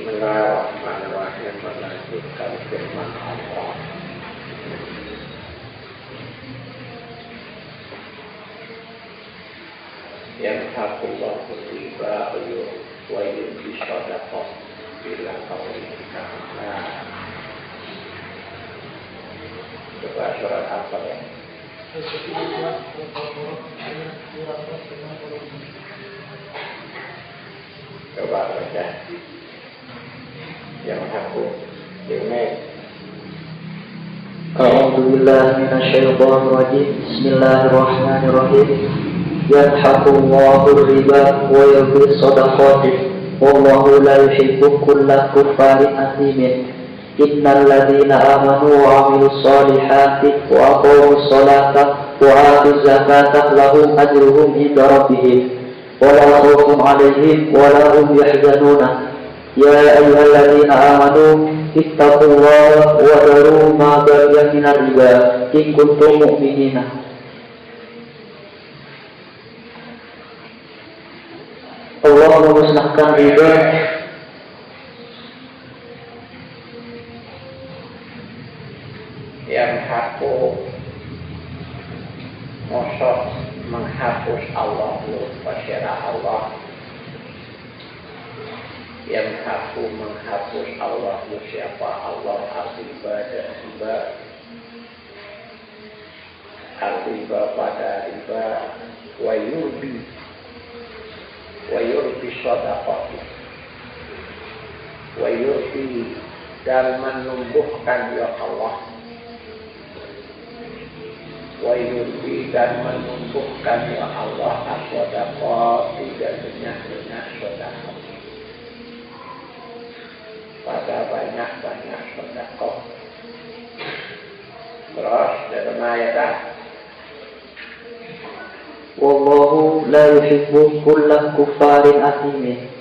Bismillahirrahmanirrahim. Melanjutkan firman Allah. Yamhaqullahu riba wa yurbi shadaqah bila qawlihi ta'ala. Coba surat apa ya? Coba baca. Yang aku ini. A'udzu billahi minasyaitonir rajim. Bismillahirrahmanirrahim. Yamhaqullahu riba wa yurbi shadaqati. Wallahu la yuhibbu kulla kuffarin athimin. Innal ladzina amanu wa 'amilus solihati wa aqamus sholata wa 'atuz zakata lahum ajruhum 'inda rabbihim wa la khaufun 'alaihim wa la hum yahzanun. Ya ayyuhalladzina amanu ittaqullaha wa dharu ma baqiya minar riba in kuntum mu'minina. Allah memusnahkan riba yang haku mosok menghapus Allah wasyara Allah, yang haku menghapus Allah siapa Allah al-riba dan riba, al-riba pada riba, wa yurbi shadaqah, wa yurbi dan menumbuhkan ya Allah, wa yurbi dan menumbuhkan ya Allah as-shadaqah tidak banyak-banyak sedekah, pada banyak-banyak sedekah. Terus dalam ayat wallahu la yuhibbu kulla kuffarin athimin.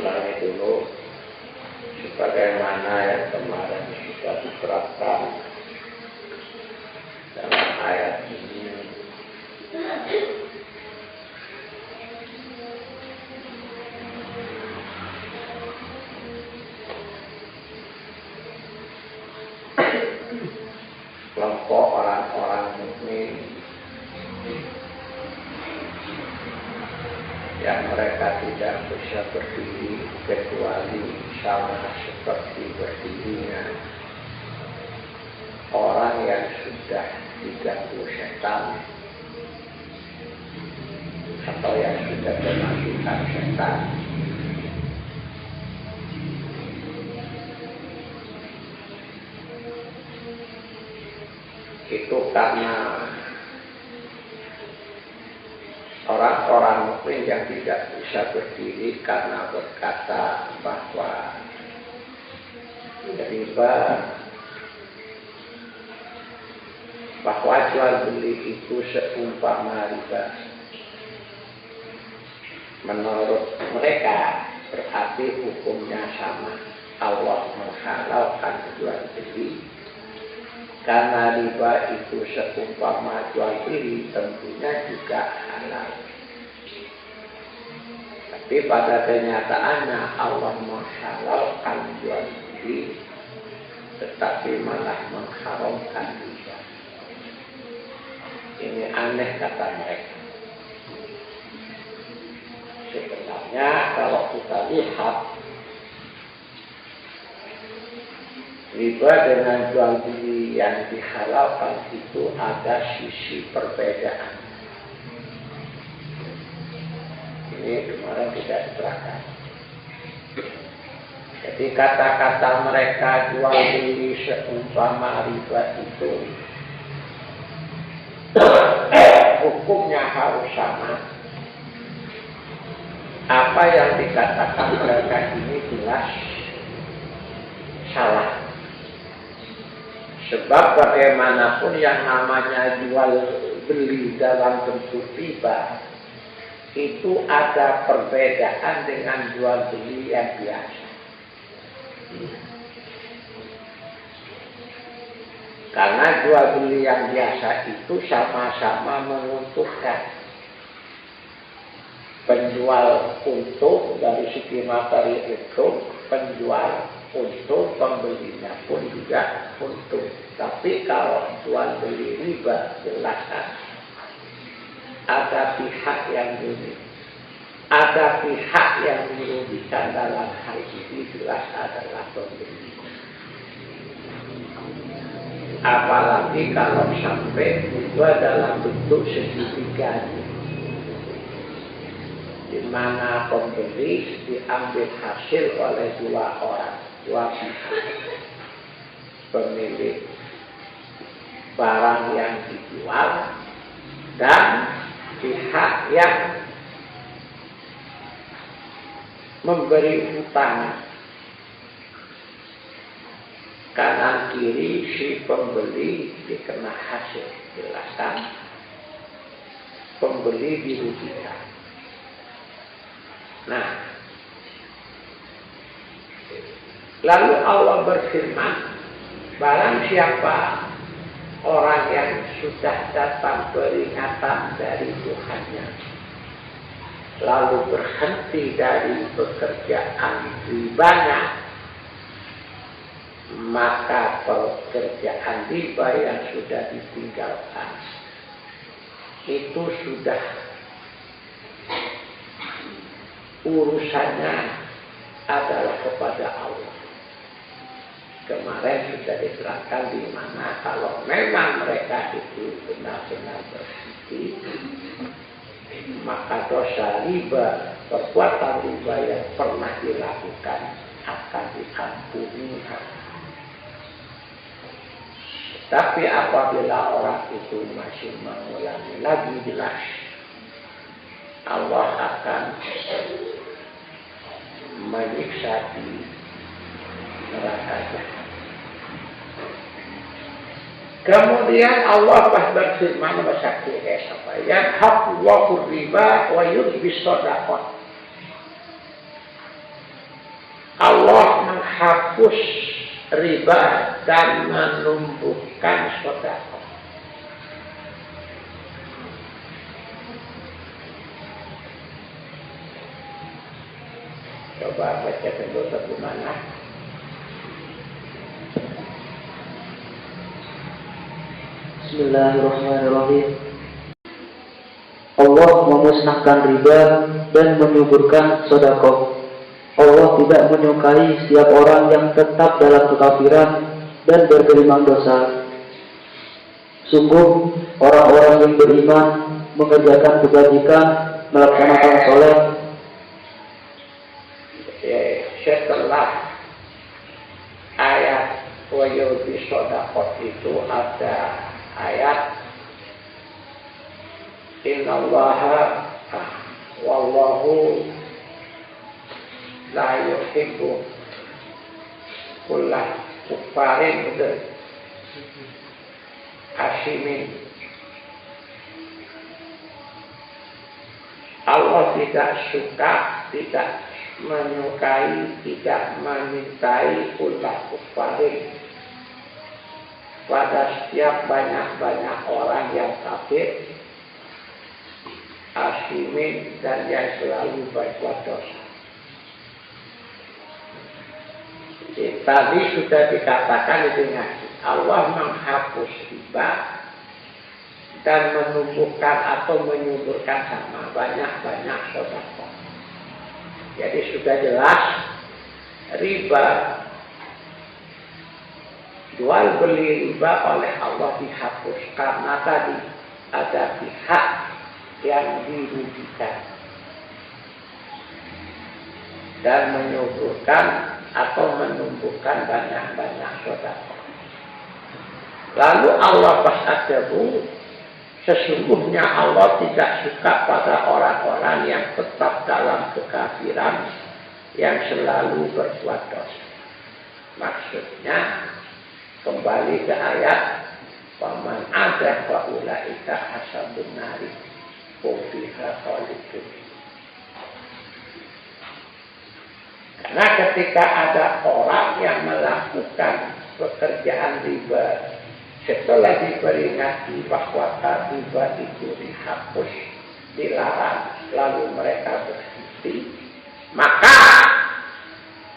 ulangi dulu sebagaimana yang kemarin sudah diterapkan dalam ayat ini. Kelompok orang-orang mukmin yang mereka tidak bisa berdiri kecuali sama seperti berdirinya orang yang sudah diganggu setan atau yang sudah kemasukan setan. Itu karena orang-orang mukmin yang tidak bisa berdiri karena berkata bahwa riba, bahwa jual beli itu seumpama riba. Menurut mereka berarti hukumnya sama. Allah menghalalkan jual beli. Karena riba itu seumpama jual beli, tentunya juga halal. Tapi pada kenyataannya Allah menghalalkan jual beli, tetapi malah mengharamkan riba. Ini aneh kata mereka. Sebenarnya kalau kita lihat riba dengan jual beli yang dihalalkan itu ada sisi perbedaan. Ini kemarin tidak diterangkan. Jadi kata-kata mereka jual beli seumpama riba itu hukumnya harus sama. Apa yang dikatakan mereka ini jelas salah. Sebab bagaimanapun yang namanya jual beli dalam bentuk riba itu ada perbedaan dengan jual beli yang biasa. Karena jual beli yang biasa itu sama-sama menguntungkan. Penjual untung dari segi materi untung, penjual untung, pembelinya pun juga untung. Tapi kalau jual beli riba jelas ada pihak yang rugi, ada pihak yang dirugikan dalam hal ini jelas adalah pembeli. Apalagi kalau sampai riba dalam bentuk segitiga, di mana pembeli diambil hasil oleh dua pihak, pemilik barang yang dijual dan pihak yang memberi hutang. Kanan kiri si pembeli dikena hasil, jelaskan pembeli dirugikan. Nah, lalu Allah berfirman, barang siapa orang yang sudah datang peringatan dari Tuhannya, lalu berhenti dari pekerjaan ribanya, maka pekerjaan riba yang sudah ditinggalkan itu sudah urusannya adalah kepada Allah. Kemarin sudah diterangkan di mana kalau memang mereka itu benar-benar bersih, maka dosa riba, perbuatan riba yang pernah dilakukan akan diampuni. Tapi apabila orang itu masih mengulangi lagi, jelas Allah akan menyiksa di neraka jahanam. Kemudian Allah pas berfirman bersabda apa? Yamhaqullahu riba wa yurbis shadaqah. Allah menghapus riba dan menumbuhkan sedekah. Coba baca dulu bagaimana. Bismillahirrahmanirrahim. Allah memusnahkan riba dan menyuburkan sedekah. Allah tidak menyukai setiap orang yang tetap dalam kekafiran dan bergelimang dosa. Sungguh orang-orang yang beriman mengerjakan kebajikan, melaksanakan sholat. Setelah ayat wa yurbis shadaqah itu ada ayat innallaha wallahu la yuhibbu kulla kuffarin asimin. Allah tidak suka, tidak menyukai, tidak memintai kulla kuffarin, pada setiap banyak-banyak orang yang kafir, asimin, dan yang selalu berbuat dosa. Tadi sudah dikatakan itu ngaji. Allah menghapus riba dan menumbuhkan atau menyuburkan sama banyak-banyak sedekah. Jadi sudah jelas riba, jual beli riba oleh Allah dihapus karena tadi ada pihak yang dirugikan dan menyuburkan atau menumbuhkan banyak-banyak sedekah. Lalu Allah bahadahu, sesungguhnya Allah tidak suka pada orang-orang yang tetap dalam kekafiran, yang selalu berbuat dosa. Maksudnya kembali ke ayat faman ada faulaika hasabun nari hum fiha khalidun. Karena ketika ada orang yang melakukan pekerjaan riba, setelah diperingati bahwa riba itu dihapus, dilarang, lalu mereka berhenti, maka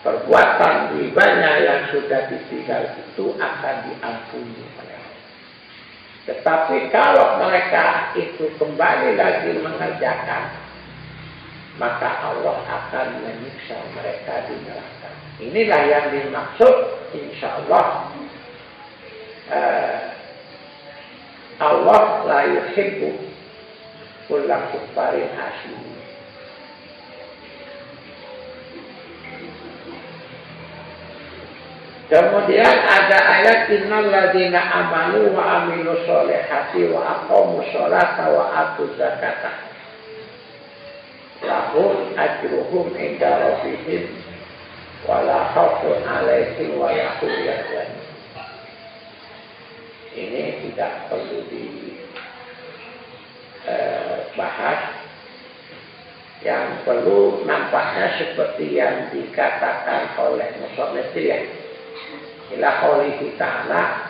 perbuatan ribanya yang sudah ditinggal itu akan diampuni mereka. Tetapi kalau mereka itu kembali lagi mengerjakan, maka Allah akan menyiksa mereka di neraka. Inilah yang dimaksud, insya Allah. Allah la yuhibbu kulla kuffarin asim. Kemudian ada ayat innal ladzina amanu wa amilus sholihati wa aqamus sholata wa atuz zakata lahum ajruhum inda rabbihim wa la khaufun 'alaihim wa la hum yahzanun. Ini tidak perlu dibahas. Yang perlu nampaknya seperti yang dikatakan oleh Musonef ya. Ila qoulihi ta'ala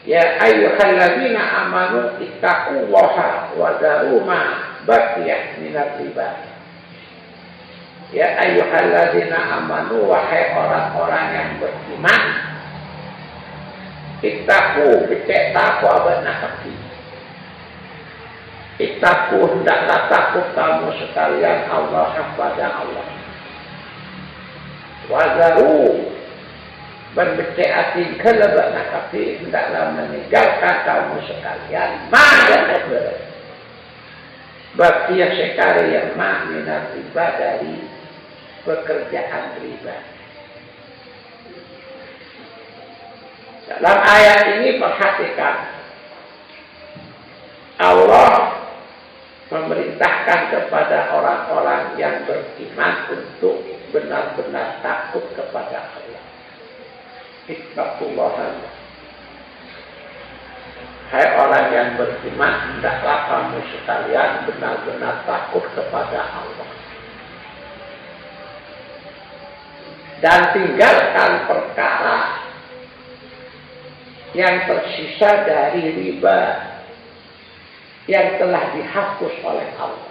ya ayyuhalladzina amanu ittaqullaha wa dharu ma baqiya minal riba. Ya ayyuhalladzina amanu, wahai orang-orang yang beriman, ittaqu becek takwa benar hati. Ittaqu, hendaklah takut kamu sekalian Allah kepada Allah. Wa dharu, berbecek hati kelebat hati, hendaklah meninggalkan kamu sekalian mana bagi yang sekali yang minat riba, dari pekerjaan riba. Dalam ayat ini perhatikan, Allah memerintahkan kepada orang-orang yang beriman untuk benar-benar takut kepada Allah. Ittaqullah. Hai orang yang beriman, hendaklah kamu sekalian benar-benar takut kepada Allah. Dan tinggalkan perkara yang tersisa dari riba yang telah dihapus oleh Allah.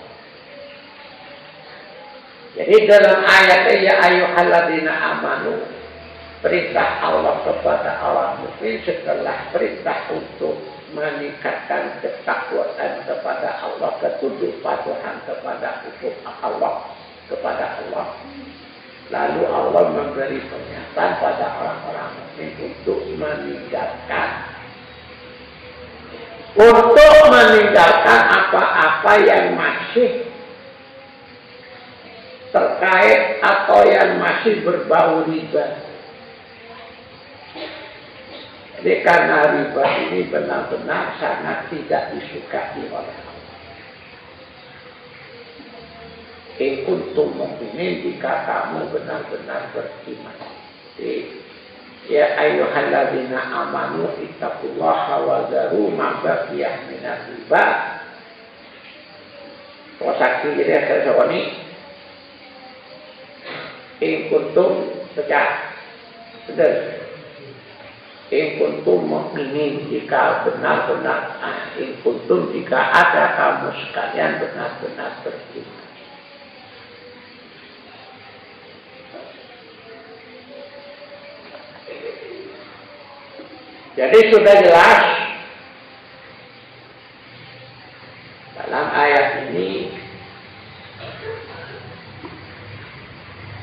Jadi dalam ayat ya ayyuhalladzina amanu, perintah Allah kepada orang mukmin setelah perintah untuk meningkatkan ketakwaan kepada Allah, ketunduk patuhan kepada hukum Allah, kepada Allah. Lalu Allah memberi pernyataan pada orang-orang mukmin untuk meninggalkan apa-apa yang masih terkait atau yang masih berbau riba. Jadi karena riba ini benar-benar sangat tidak disukai oleh Allah. In kuntum mu'minin, jika kamu benar-benar beriman. Jadi, ya ayyuhalladzina amanu ittaqullaha wa dharu ma baqiya minar riba. Posisi dia sesuatu ini. In kuntum pecah. Sudah. In kuntum mu'minin, jika benar-benar in kuntum, jika ada kamu sekalian benar-benar beriman. Jadi sudah jelas dalam ayat ini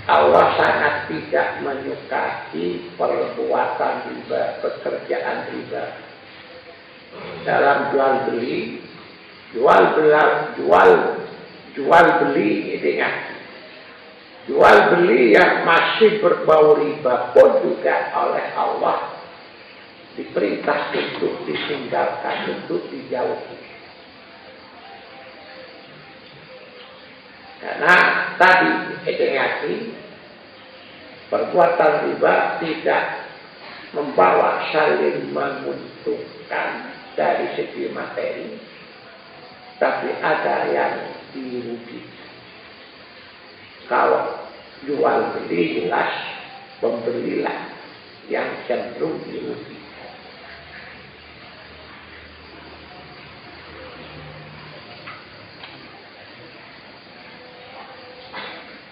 Allah sangat tidak menyukai perbuatan riba, pekerjaan riba. Dalam jual beli ini ya. Jual beli yang masih berbau riba pun juga oleh Allah diperintah untuk ditinggalkan, untuk dijauhi. Karena tadi edengati perbuatan riba tidak membawa saling menguntungkan dari segi materi, tapi ada yang dirugikan. Kalau jual beli jelas pembelilah yang cenderung dirugikan.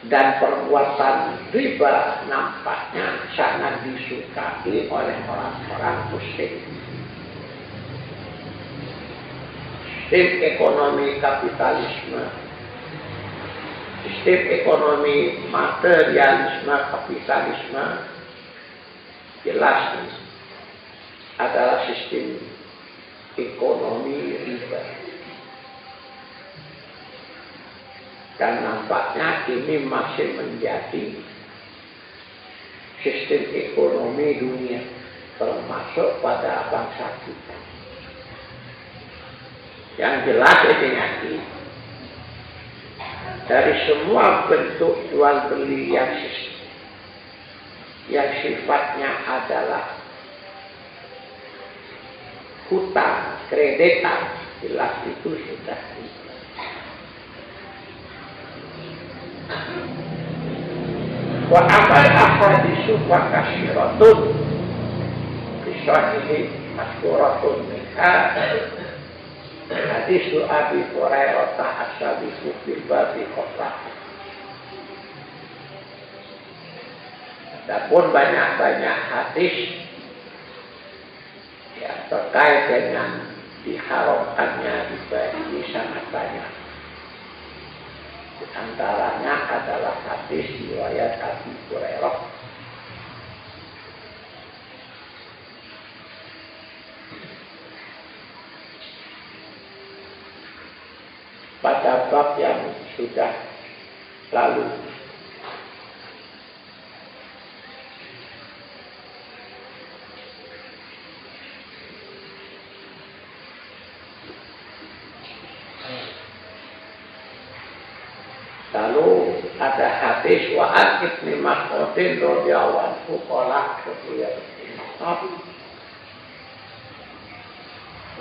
Dan perbuatan riba nampaknya sangat disukai oleh orang-orang muslim. Sistem ekonomi kapitalisme, sistem ekonomi materialisme kapitalisme jelas adalah sistem ekonomi riba. Dan nampaknya ini masih menjadi sistem ekonomi dunia, termasuk pada bangsa kita. Yang jelas ini nanti, dari semua bentuk jual beli yang sifatnya adalah hutang, kreditan, jelas itu sudah wa amal ahadisu wa kasyiratun bisahihi maskuratun minha hadisu Abi Hurairah as-sabiqu fil babi qaflah. Adapun banyak-banyak hadis yang terkait dengan diharamkannya riba ini sangat banyak. Di antaranya adalah hadis riwayat Abi Hurairah. Pada bab yang sudah lalu. Lalu ada hadis wa'an Ibnu Mas'udin radhiyallahu anhu qala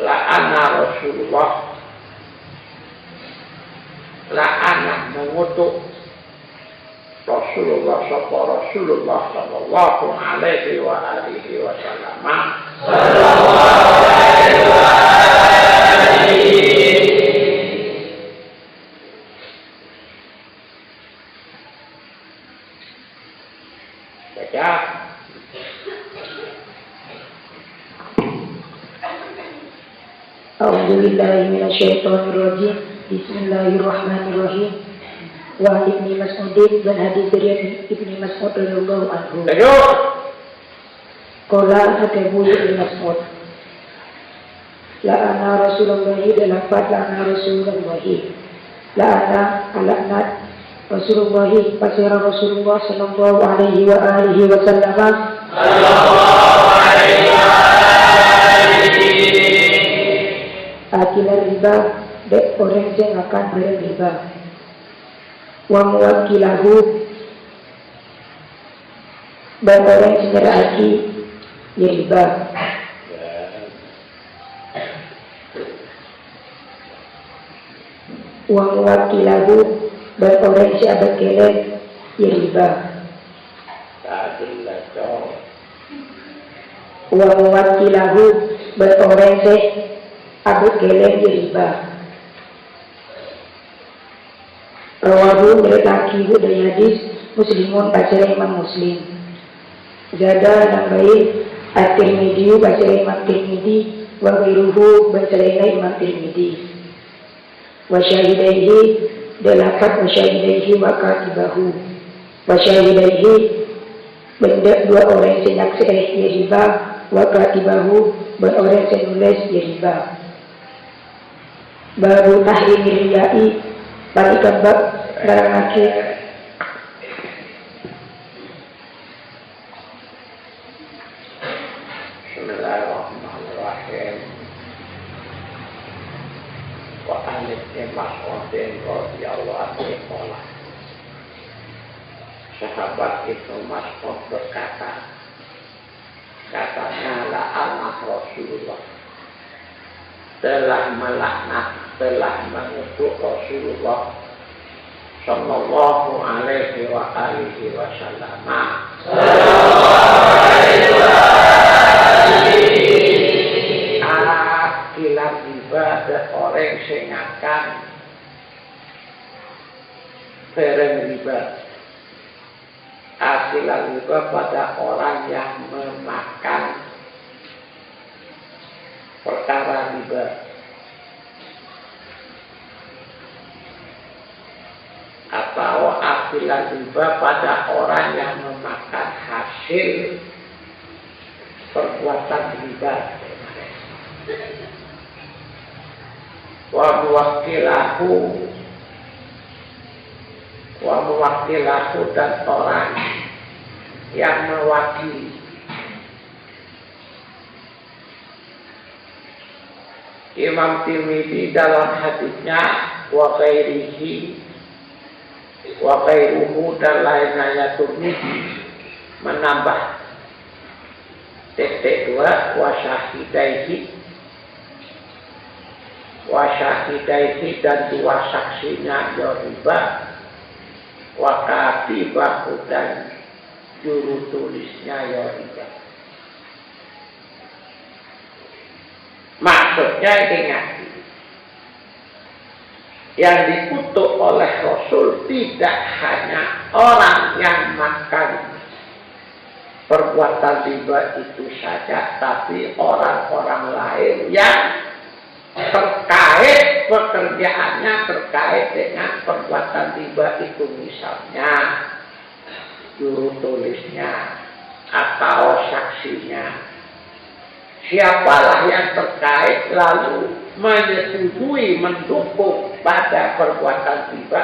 la'ana Rasulullah la'ana mengutuk Rasulullah sallallahu alaihi wa alihi wasallam A'udzubillahi minasyaitonirrajim. Bismillahirrahmanirrahim. Wa Ibnu Mas'udin dan hadis dari Ibnu Mas'ud radhiyallahu anhu. Qala Abu Ibnu Mas'ud. La'ana Rasulullah dalam la'ana Rasulullah. La'ana alaknat Rasulullah pasira Rasulullah sallallahu alaihi wa alihi wasallam. Akilah riba dek orang yang akan berriba. Wa muwakilahu dan orang yang nyerahki ya riba. Wa muwakilahu dan orang yang ada kelen ya riba. Wa muwakilahu dan orang yang Abu Kelem riba. Rawahu meretaki dari hadis Muslimun baca Imam Muslim. Zada nambahi At-Tirmidzi baca Imam Tirmidzi wa ghairuhu baca Imam Tirmidzi. Wa syahidaihi delakat wa syahidaihi wa katibahu. Wa syahidaihi benda dua orang yang saksi riba wa katibahu berorang yang nulis riba. Baru tahrim riyai balikan bab larangake Bismillahirrahmanirrahim. Wa alif Mas'udin radhiyallahu anhu. Sahabat Ibnu Mas'ud berkata, katanya la'anah Rasulullah, telah melaknat, telah mengutuk Rasulullah sallallahu alaihi wa alihi wasallam. Akilan ibadah orang sing akan bareng riba. Akilan riba pada orang yang memakan perkara riba. Atau akilan riba pada orang yang memakan hasil perbuatan riba. Wa muwakilahu dan orang yang mewakili. Imam Tirmidzi dalam hadisnya wa ghairuhu dan lainnya Tirmidzi menambah titik 2 wa syahidaihi dan 2 saksinya ya riba wa katibahu dan juru tulisnya ya riba. Maksudnya ingat, yang dikutuk oleh Rasul tidak hanya orang yang makan perbuatan riba itu saja, tapi orang-orang lain yang terkait pekerjaannya terkait dengan perbuatan riba itu, misalnya juru tulisnya atau saksinya. Siapalah yang terkait lalu menyetujui, mendukung pada perbuatan riba,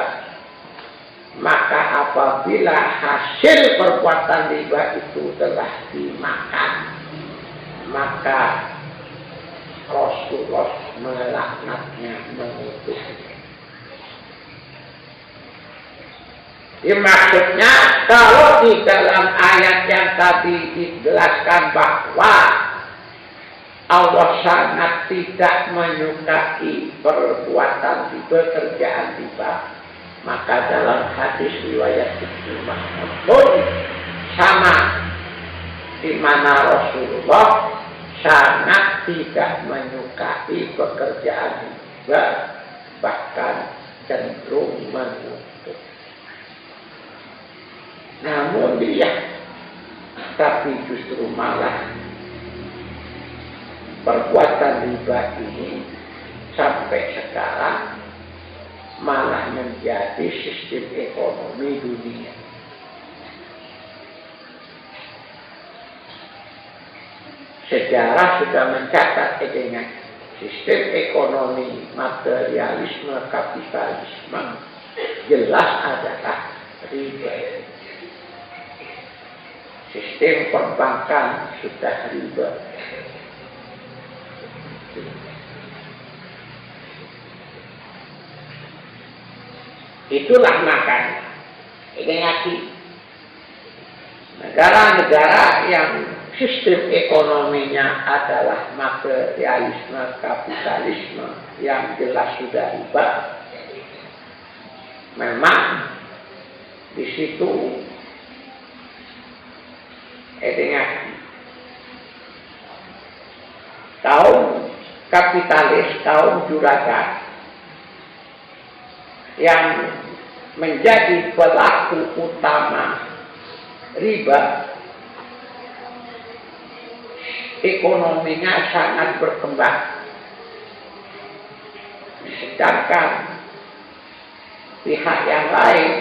maka apabila hasil perbuatan riba itu telah dimakan, maka Rasulullah melaknatnya, mengutuknya. Maksudnya kalau di dalam ayat yang tadi dijelaskan bahwa Allah sangat tidak menyukai perbuatan riba, kerjaan riba, maka dalam hadis riwayat Ibnu Mas'ud pun sama, di mana Rasulullah sangat tidak menyukai pekerjaan riba, bahkan cenderung mengutuk. Namun dia, tapi justru malah perbuatan riba ini sampai sekarang malah menjadi sistem ekonomi dunia. Sejarah sudah mencatat dengan sistem ekonomi materialisme, kapitalisme jelas adalah riba. Sistem perbankan sudah riba. Itulah makanya ini negara-negara yang sistem ekonominya adalah materialisme, kapitalisme yang jelas sudah riba, memang di situ kaum kapitalis, kaum juragan yang menjadi pelaku utama riba, ekonominya sangat berkembang. Sedangkan pihak yang lain,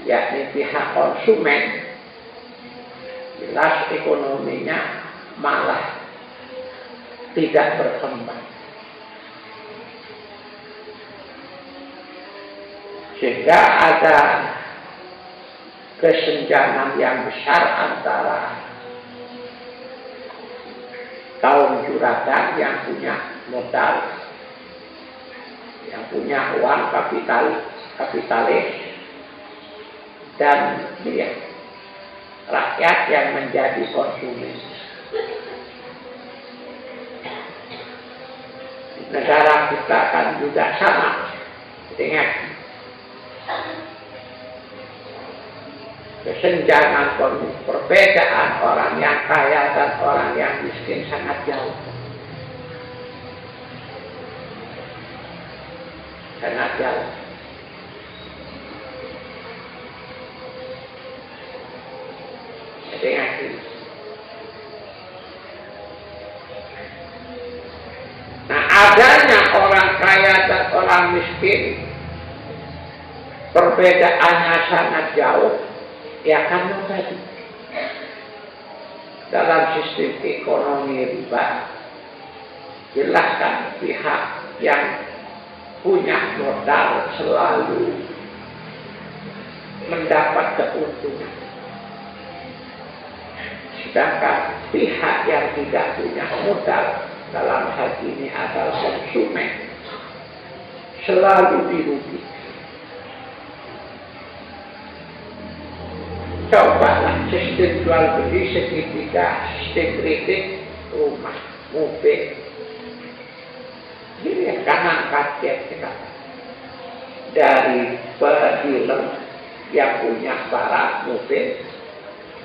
yakni pihak konsumen, jelas ekonominya malah tidak berkembang. Sehingga ada kesenjangan yang besar antara kaum juragan yang punya modal, yang punya uang kapitalis, dan dia rakyat yang menjadi konsumen. Negara kita kan juga sama dengan Kesenjangan perbedaan orang yang kaya dan orang yang miskin sangat jauh. Sangat jauh. Jadi ngerti. Nah, adanya orang kaya dan orang miskin, perbedaannya sangat jauh, ya karena tadi dalam sistem ekonomi riba, jelaskan pihak yang punya modal selalu mendapat keuntungan, sedangkan pihak yang tidak punya modal, dalam hal ini adalah konsumen, selalu dirugikan. Cobalah sistem jual beli segitiga, sistem kredit, rumah, mobil. Ini kanan kaget sekarang. Dari dealer yang punya barang mobil,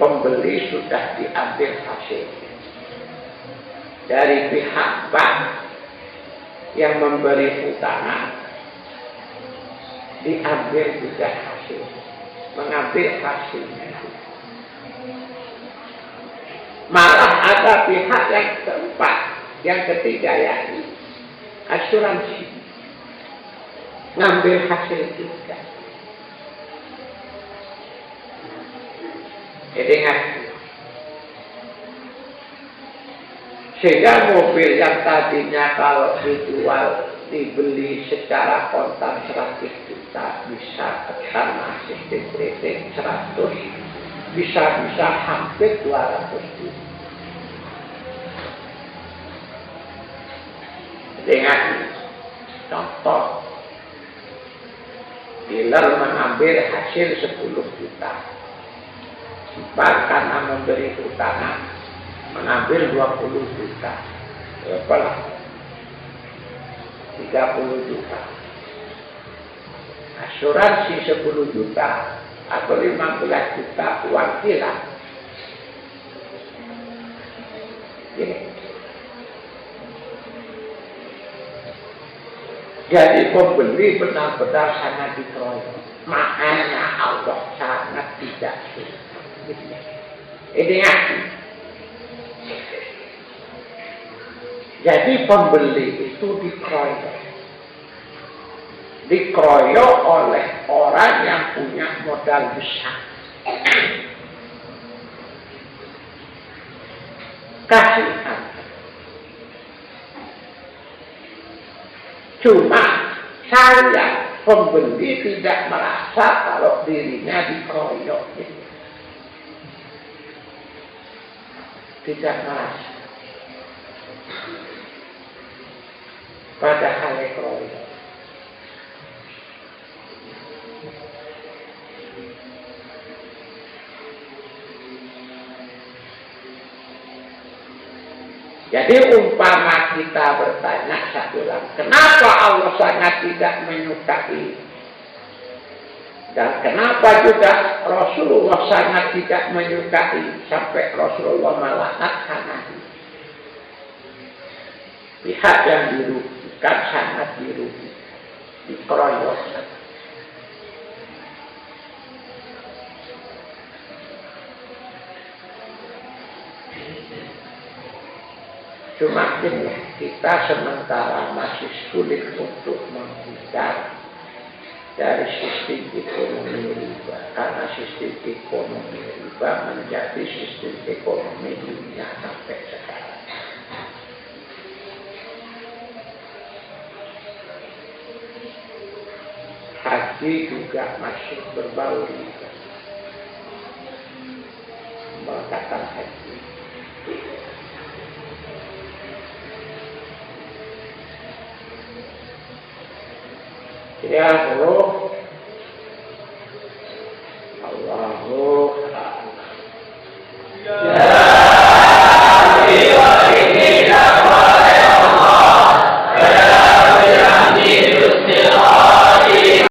pembeli sudah diambil hasilnya. Dari pihak bank yang memberi utangan, diambil juga hasilnya, mengambil hasilnya. Malah ada pihak yang keempat, yang ketiga, yakni asuransi, ngambil hasil juga. Jadi ngerti. Sehingga mobil yang tadinya kalau dijual, dibeli secara kontan 100 juta, bisa karena sistem kredit 100, bisa hampir 200 juta. Dengan contoh, dealer mengambil hasil 10 juta, bank karena memberi utangan mengambil 20 juta, berapa? 30 juta. Asuransi 10 juta atau 15 juta uang hilang. Jadi pembeli benar-benar sangat dikeroyok. Makanya Allah sangat tidak suka. Ini ngerti. Jadi pembeli itu dikeroyok. Dikeroyok oleh orang yang punya modal besar. Kasihan. Cuma saya pembeli tidak merasa kalau dirinya dikeroyok. Tidak merasa. Padahal dikeroyok. Jadi umpama kita bertanya satu lagi, kenapa Allah sangat tidak menyukai? Dan kenapa juga Rasulullah sangat tidak menyukai sampai Rasulullah melaknat Nabi? Pihak yang dirugikan sangat dirugikan, dikeroyok. Cuma kita sementara masih sulit untuk menghindar dari sistem ekonomi riba, karena sistem ekonomi riba menjadi sistem ekonomi dunia sampai sekarang. Haji juga masih berbau riba, mengatakan haji. Ya Allah,